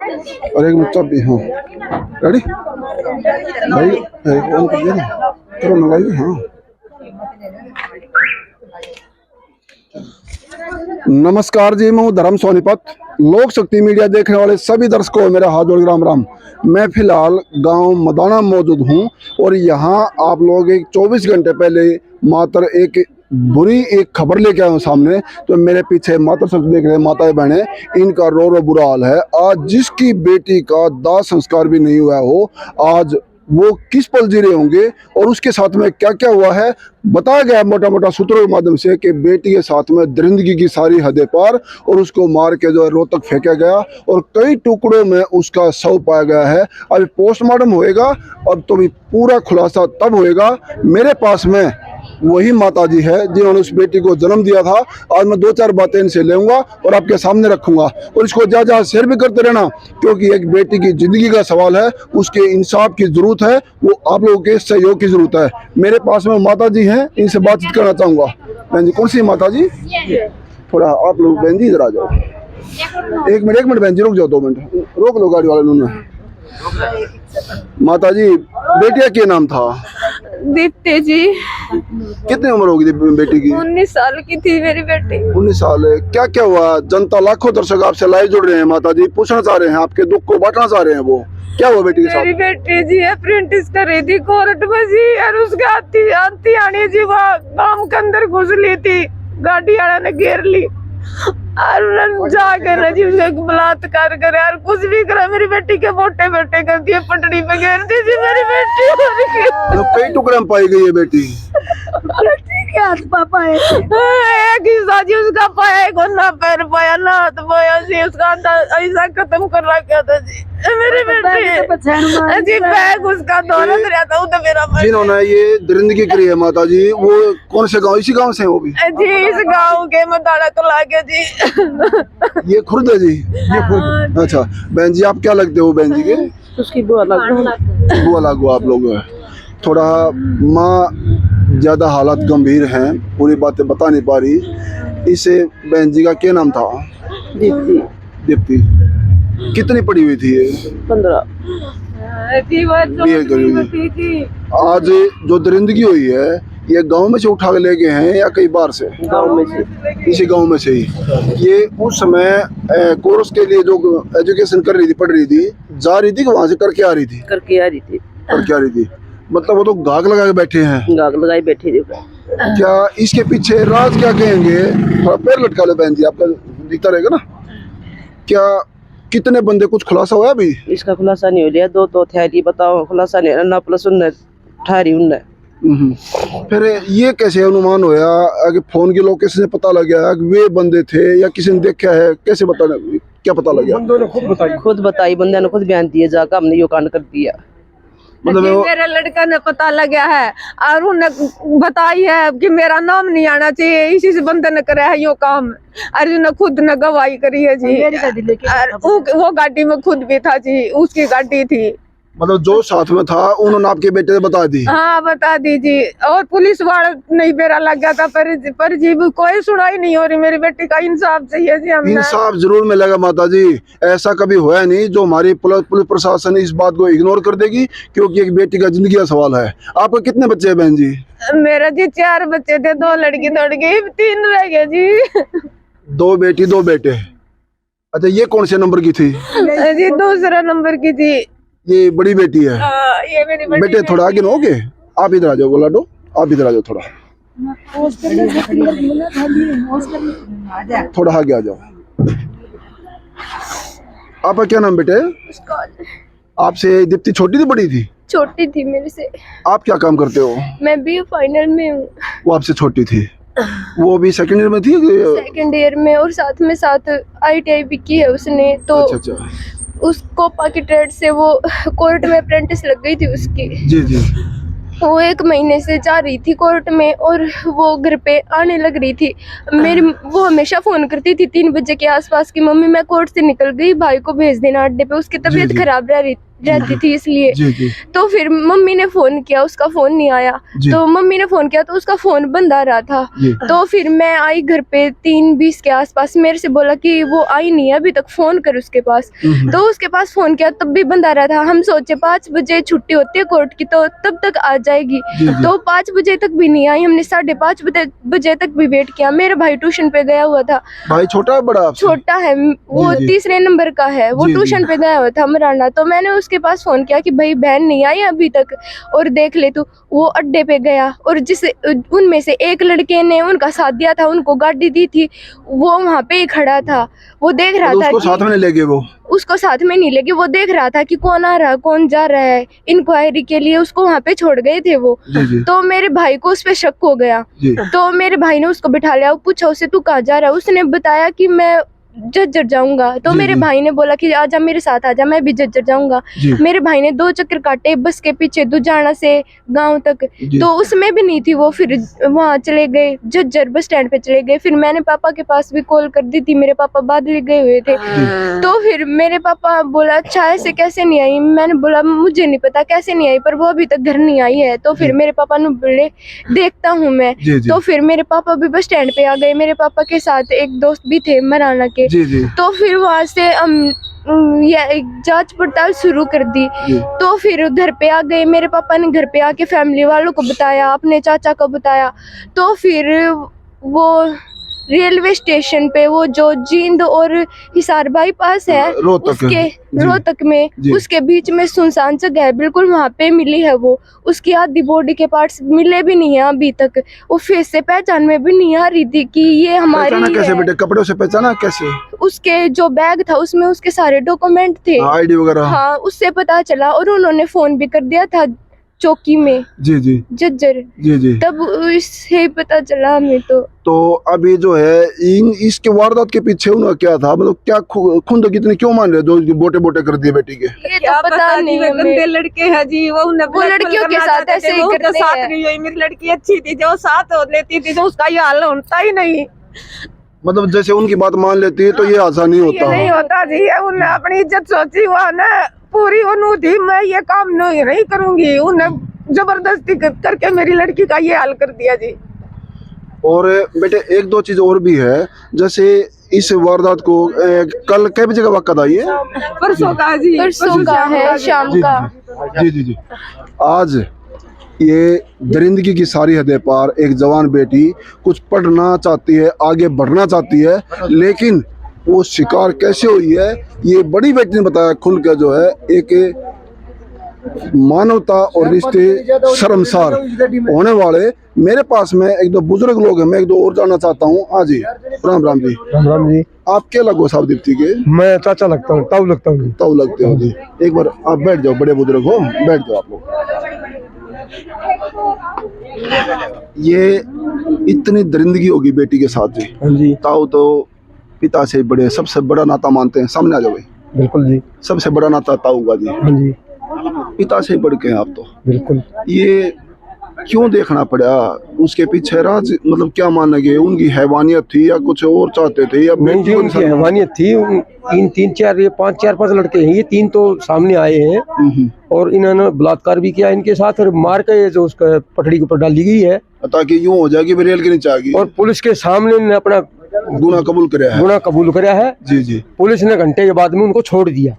और एक मिनट भी। हाँ रेडी भाई, ऑन कर दिया ना, करो ना भाई। हाँ नमस्कार जी, मैं हूँ धर्म सोनीपत। लोक शक्ति मीडिया देखने वाले सभी दर्शकों को मेरा हाथ जोड़ राम राम। मैं फिलहाल गांव मदाना मौजूद हूँ और यहाँ आप लोग एक 24 घंटे पहले मात्र एक बुरी एक खबर लेके आए हूँ सामने। तो मेरे पीछे माता सब देख रहे हैं, माताएं बहनें, इनका रो रो बुरा हाल है। आज जिसकी बेटी का दाह संस्कार भी नहीं हुआ हो, आज वो किस पल जी रहे होंगे और उसके साथ में क्या क्या हुआ है बताया गया मोटा मोटा सूत्रों के माध्यम से कि बेटी के साथ में दरिंदगी की सारी हदें पार और उसको मार के जो है रोहतक फेंका गया और कई टुकड़ों में उसका शव पाया गया है। अभी पोस्टमार्टम होएगा, अब तो भी पूरा खुलासा तब होएगा। मेरे पास में वही माता जी है जिन्होंने उस बेटी को जन्म दिया था। आज मैं 2-4 बातें इनसे लेऊंगा और आपके सामने रखूंगा और इसको जहाँ शेयर भी करते रहना, क्योंकि एक बेटी की जिंदगी का सवाल है, उसके इंसाफ की जरूरत है, वो आप लोगों के सहयोग की जरूरत है। मेरे पास में माता जी हैं, इनसे बातचीत करना चाहूंगा। बहन जी, कौन सी माता जी? थोड़ा आप लोग बहन जी इधर आ जाओ। एक मिनट बहन जी रुक जाओ, 2 मिनट रोक लो गाड़ी वाले ने। माता जी, बेटिया क्या नाम था? दीप्ति जी। कितनी उम्र होगी बेटी की? 19 साल की थी मेरी बेटी। 19 साल है। क्या क्या हुआ? जनता लाखों दर्शक आपसे लाइव जुड़ रहे हैं माता जी, पूछना चाह रहे हैं, आपके दुख को बांटना चाह रहे हैं। वो क्या हुआ बेटी के साथ? मेरी बेटी जी अप्रेंटिस कर रही थी कोर्ट में जी, और उसके आती आनी जी वहाँ काम के अंदर घुस ली थी, गाड़ी वाला ने घेर ली और उन्होंने जाकर ना जी उसका बलात्कार करे और कुछ भी करा। मेरी बेटी के मोटे बेटे कर दिए, पटड़ी पे घेर दी जी मेरी बेटी। तो कई टुकड़े में पाई गई है बेटी। हाथ पापा है एक हिस्सा जी उसका पाया, एक ना पैर पाया ना हाथ पाया जी, उसका ऐसा खत्म कर रखा था जी मेरी बेटी जी। बैग उसका दौलत रहा था उधर मेरा। जिन्होंने ये दरिंदगी करी है माता जी, वो कौन से गांव? इसी गांव से हैं वो भी जी? इस गांव के मदाना तो लागे जी। ये खुर्द है जी, ये खुर्द। अच्छा बहन जी, आप क्या लगते हो बहन जी के? उसकी बुआ लागू आप लोग। थोड़ा माँ ज्यादा हालात गंभीर हैं, पूरी बातें बता नहीं पा रही। इसे बहन जी का क्या नाम था? दीप्ति। कितनी पड़ी हुई थी ये? 15 आज जो दरिंदगी हुई है, ये गांव में से उठा के ले गए हैं या कई बार से? गांव में से। इसी गांव में से ही। ये उस समय कोर्स के लिए जो एजुकेशन कर रही थी, पढ़ रही थी, जा रही थी कि वहाँ से करके आ रही थी? मतलब वो तो गाग लगा के बैठे हैं। गाग लगाई बैठी थी। क्या इसके पीछे राज क्या कहेंगे? थोड़ा पैर लटका ले बहन जी, आपका दिखता रहेगा ना। क्या कितने बंदे, कुछ खुलासा हुआ अभी? इसका खुलासा नहीं हो लिया, 2 तो थे बताओ, खुलासा नहीं ना प्लस 19 फिर ये कैसे अनुमान होया कि फोन की लोकेशन से पता लग गया कि वे बंदे थे या किसी ने देखा है? कैसे क्या पता लग गया? बंदों ने खुद बताई, बंदे ने खुद बयान दिया, जाकर हमने यो कांड कर दिया। मतलब मेरे लड़का ने पता लगा है और उन्हें बताई है कि मेरा नाम नहीं आना चाहिए, इसी से बंदे ने करा है यो काम। और उन्हें खुद ने गवाही करी है जी, वो गाड़ी में खुद भी था जी, उसकी गाड़ी थी। मतलब जो साथ में था उन्होंने आपके बेटे से बता दी? हाँ बता दी जी। और पुलिस वाला नहीं बेरा लग गया था, पर जी कोई सुनाई नहीं हो रही। मेरी बेटी का इंसाफ चाहिए जी हमें। इंसाफ जरूर मिलेगा माता जी, ऐसा कभी हुआ नहीं जो हमारी पुलिस प्रशासन इस बात को इग्नोर कर देगी, क्योंकि एक बेटी का जिंदगी का सवाल है। आपके कितने बच्चे हैं बहन जी? मेरा जी 4 बच्चे थे, 2 लड़की 2 लड़की, 3 रह गए जी। 2 बेटी 2 बेटे। अच्छा, ये कौन से नंबर की थी? जी दूसरा नंबर की थी। ये बड़ी बेटी है? ये मेरी बड़ी बेटे थोड़ा आगे हो गए, आप इधर आ जाओ। बोलाडो, आप इधर आ जाओ, थोड़ा आगे आ जाओ। आपका क्या नाम बेटे? आपसे दीप्ति छोटी थी बड़ी थी? छोटी थी मेरे से। आप क्या काम करते हो? मैं BA फाइनल में हूँ। वो आपसे छोटी थी? वो भी सेकंड ईयर में थी? सेकंड ईयर में, और साथ ITI भी की है उसने। तो अच्छा। उसको पाकि ट्रेड से वो कोर्ट में अप्रेंटिस लग गई थी उसकी जी। वो 1 महीने से जा रही थी कोर्ट में और वो घर पे आने लग रही थी। वो हमेशा फोन करती थी 3 बजे के आसपास की, मम्मी मैं कोर्ट से निकल गई, भाई को भेज देना अड्डे पे, उसकी तबीयत खराब रह रही रहती थी इसलिए। जी जी तो फिर मम्मी ने फोन किया, उसका फोन नहीं आया। जी। तो मम्मी ने फोन किया तो उसका फोन बंद आ रहा था। जी। तो फिर मैं आई घर पे 3:20 के आसपास, मेरे से बोला कि वो आई नहीं है अभी तक, फोन कर उसके पास। तो उसके पास फोन किया तब भी बंद आ रहा था। हम सोचे 5 बजे छुट्टी होती है कोर्ट की तो तब तक आ जाएगी। जी, जी। तो 5 बजे तक भी नहीं आई। हमने 5:30 बजे तक भी वेट किया। मेरा भाई ट्यूशन पे गया हुआ था, भाई छोटा है बड़ा आपसे? छोटा है वो, जी, जी। तीसरे नंबर का है वो, जी, जी। ट्यूशन पे गया हुआ था मराना। तो मैंने उसके पास फोन किया कि भाई बहन नहीं आई अभी तक और देख ले तू। वो अड्डे पे गया और जिस उनमें से एक लड़के ने उनका साथ दिया था, उनको गाड़ी दी थी, वो वहां पे ही खड़ा था। वो देख रहा तो था उसको कि साथ में नहीं ले गए वो? उसको साथ में नहीं लेके, वो देख रहा था कि कौन आ रहा है कौन जा रहा है। इंक्वायरी के लिए उसको वहां पे छोड़ गए थे वो। जी जी तो मेरे भाई को उस पे शक हो गया। जी तो मेरे भाई ने उसको बिठा लिया, पूछा उसे तू कहाँ जा रहा है। उसने बताया कि मैं जज्जर जाऊंगा। तो जी, मेरे जी। भाई ने बोला कि आजा मेरे साथ आजा, मैं भी जज्जर जाऊंगा। जी। मेरे भाई ने 2 चक्कर काटे बस के पीछे दुजाना से गांव तक। जी। तो उसमें भी नहीं थी वो। फिर वहां चले गए जज्जर, बस स्टैंड पे चले गए। फिर मैंने पापा के पास भी कॉल कर दी थी, मेरे पापा बादली गए हुए थे। तो फिर मेरे पापा बोला अच्छा ऐसे कैसे नहीं आई। मैंने बोला मुझे नहीं पता कैसे नहीं आई, पर वो अभी तक घर नहीं आई है। तो फिर मेरे पापा ने बोले देखता हूँ मैं। जी, जी। तो फिर मेरे पापा भी बस स्टैंड पे आ गए। मेरे पापा के साथ एक दोस्त भी थे मराना के। जी जी तो फिर वहां से हम ये एक जांच पड़ताल शुरू कर दी। जी। तो फिर घर पे आ गए। मेरे पापा ने घर पे आके फैमिली वालों को बताया, अपने चाचा को बताया। तो फिर वो रेलवे स्टेशन पे वो जो जींद और हिसार बाईपास है रोहतक। उसके जी। रोहतक में जी। उसके बीच में सुनसान जगह है बिल्कुल, वहां पे मिली है वो। उसकी आधी बॉडी के पार्ट्स मिले भी नहीं है अभी तक। वो फेस से पहचान में भी नहीं आ रही थी कि ये हमारी पहचाना कैसे है। बेटे? कपड़ों से पहचाना कैसे? उसके जो बैग था उसमें उसके सारे डॉक्यूमेंट थे। आईडी वगैरह? हाँ उससे पता चला। और उन्होंने फोन भी कर दिया था चौकी में जी जी जज्जर, जी जी। तब उससे पता चला हमें। तो अभी जो है इसके वारदात के पीछे उन्होंने क्या था, मतलब क्या खुद कितने क्यों मान रहे जो बोटे बोटे कर दिए बेटी के? ये क्या तो पता नहीं वे हमें। गंदे लड़के हैं जी। वो लड़कियों के साथ ऐसे ही करते साथ हैं। नहीं हुई। मेरी लड़की अच्छी थी, जो साथ हो लेती थी, जो उसका ये हाल होता ही नहीं। मतलब जैसे उनकी बात मान लेती है तो ये आसान नहीं ये होता। नहीं होता जी। उन्हें अपनी इज्जत सोची हुआ ना पूरी उन्हों थी, मैं ये काम नहीं करूंगी। उन्हें जबरदस्ती करके मेरी लड़की का ये हाल कर दिया जी। और बेटे एक दो चीज और भी है, जैसे इस वारदात को कल कै बजे का वक्त था ये? परसों का जी, परसों का है शाम जी का। जी जी जी। आज ये दरिंदगी की सारी हदें पार एक जवान बेटी कुछ पढ़ना चाहती है, आगे बढ़ना चाहती है, लेकिन वो शिकार कैसे हुई है ये बड़ी बेटी ने बताया खुल के। जो है एक मानवता और रिश्ते शर्मसार होने वाले। मेरे पास में एक दो बुजुर्ग लोग हैं, मैं एक दो और जानना चाहता हूँ। हाँ जी, राम राम जी। राम राम जी। आप क्या लगो साहब दीप्ति के? मैं चाचा लगता हूँ, ताऊ लगता हूँ जी। ताऊ लगते हो जी। एक बार आप बैठ जाओ, बड़े बुजुर्ग हो, बैठ जाओ आप लोग। ये इतनी दरिंदगी होगी बेटी के साथ जी। हाँ जी ताऊ तो पिता से बड़े, सबसे बड़ा नाता मानते हैं। सामने आ जाओ भाई। बिल्कुल जी। सबसे बड़ा नाता ताऊ का जी। हाँ जी पिता से बढ़ के हैं आप तो। बिल्कुल। ये क्यों देखना पड़ा? उसके पीछे राज मतलब क्या माना गया? उनकी हैवानियत थी या कुछ और चाहते थे? या नहीं जी उनकी हैवानियत थी। तीन चार ये 5 लड़के हैं, ये 3 तो सामने आए हैं और इन्होंने बलात्कार भी किया इनके साथ और मार के जो उसका पटड़ी के ऊपर डाली गई है ताकि यूं हो जाए कि रेल के नीचे आ गई। और पुलिस के सामने इन्होंने अपना गुनाह कबूल कराया है। गुनाह कबूल कराया है जी जी। पुलिस ने घंटे के बाद में उनको छोड़ दिया।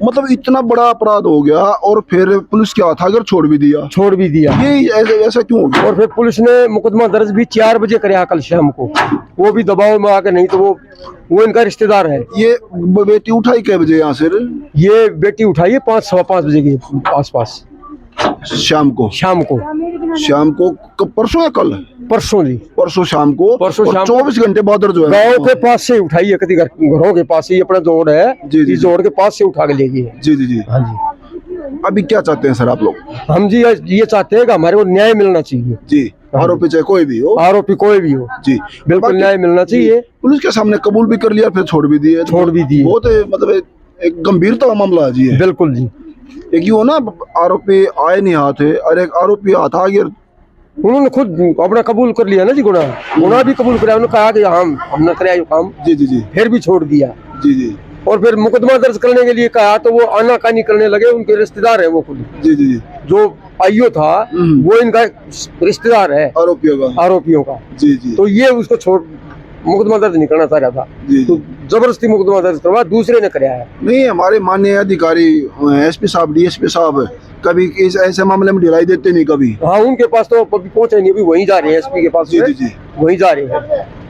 मतलब इतना बड़ा अपराध हो गया और फिर पुलिस क्या था अगर छोड़ भी दिया? ये ऐसा क्यों हो गया? और फिर पुलिस ने मुकदमा दर्ज भी 4 बजे कराया कल शाम को। वो भी दबाव में आकर, नहीं तो वो इनका रिश्तेदार है। ये बेटी उठाई कै बजे यहाँ से? ये बेटी उठाई है 5 सवा 5 बजे के आसपास शाम को। शाम को परसों या कल? परसों जी। परसों शाम को। परसों शाम 24 घंटे बाद जो है गाँव के पास से उठाई है, कभी घरों के पास ही अपना जोड़ है जी, जी, इस जोड़ के पास से उठा के ले गई है। जी जी जी। हाँ जी। अभी क्या चाहते हैं सर आप लोग? हम जी ये चाहते हैं कि हमारे को न्याय मिलना चाहिए जी। आरोपी चाहे कोई भी हो, आरोपी कोई भी हो जी, बिल्कुल न्याय मिलना चाहिए। पुलिस के सामने कबूल भी कर लिया, फिर छोड़ भी दिए। बहुत मतलब एक गंभीरता का मामला है जी। बिल्कुल जी। एक ये हो ना, आरोपी आए नहीं हाथ है और एक आरोपी हाथ आ गया। उन्होंने खुद अपना कबूल कर लिया ना जी, गुनाह भी कबूल कराया। उन्होंने कहा कि हमने कराया काम। जी जी जी। फिर भी छोड़ दिया। जी जी। और फिर मुकदमा दर्ज करने के लिए कहा तो वो आनाकानी करने लगे। उनके रिश्तेदार है वो खुद, जी जी जी, जो आईओ था वो इनका रिश्तेदार है आरोपियों का। जी जी, तो ये उसको छोड़ मुकदमा दर्ज नहीं करना चाह रहा था, जी तो जबरदस्ती मुकदमा दर्ज करवा दूसरे ने कराया है। नहीं, हमारे माननीय अधिकारी एसपी साहब, डीएसपी साहब कभी इस ऐसे मामले में ढिलाई देते नहीं कभी। हाँ, उनके पास तो अभी पहुंचे नहीं, अभी वहीं जा रहे हैं एसपी के पास। जी जी जी, वहीं जा रहे हैं।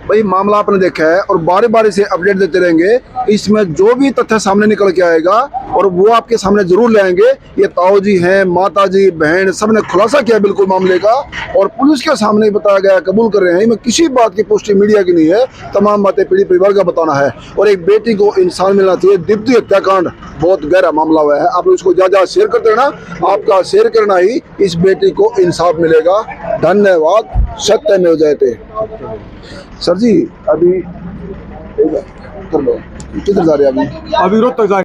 भाई मामला आपने देखा है और बारी बारी से अपडेट देते रहेंगे। इसमें जो भी तथ्य सामने निकल के आएगा और वो आपके सामने जरूर लाएंगे। ये ताऊ जी हैं, माता जी, बहन, सब ने खुलासा किया बिल्कुल मामले का और पुलिस के सामने बताया गया, कबूल कर रहे हैं। मैं किसी बात की पुष्टि मीडिया की नहीं है, तमाम बातें पीड़ित परिवार का बताना है। और एक बेटी को इंसान मिलना चाहिए। दीप्ति हत्याकांड बहुत गहरा मामला हुआ है। आप लोग इसको ज्यादा शेयर करते रहना, आपका शेयर करना ही इस बेटी को इंसाफ मिलेगा। धन्यवाद। सत्यमेव जयते। सर जी, अभी कर लो, किधर जा रहे हैं अभी? अभी रोहतक जा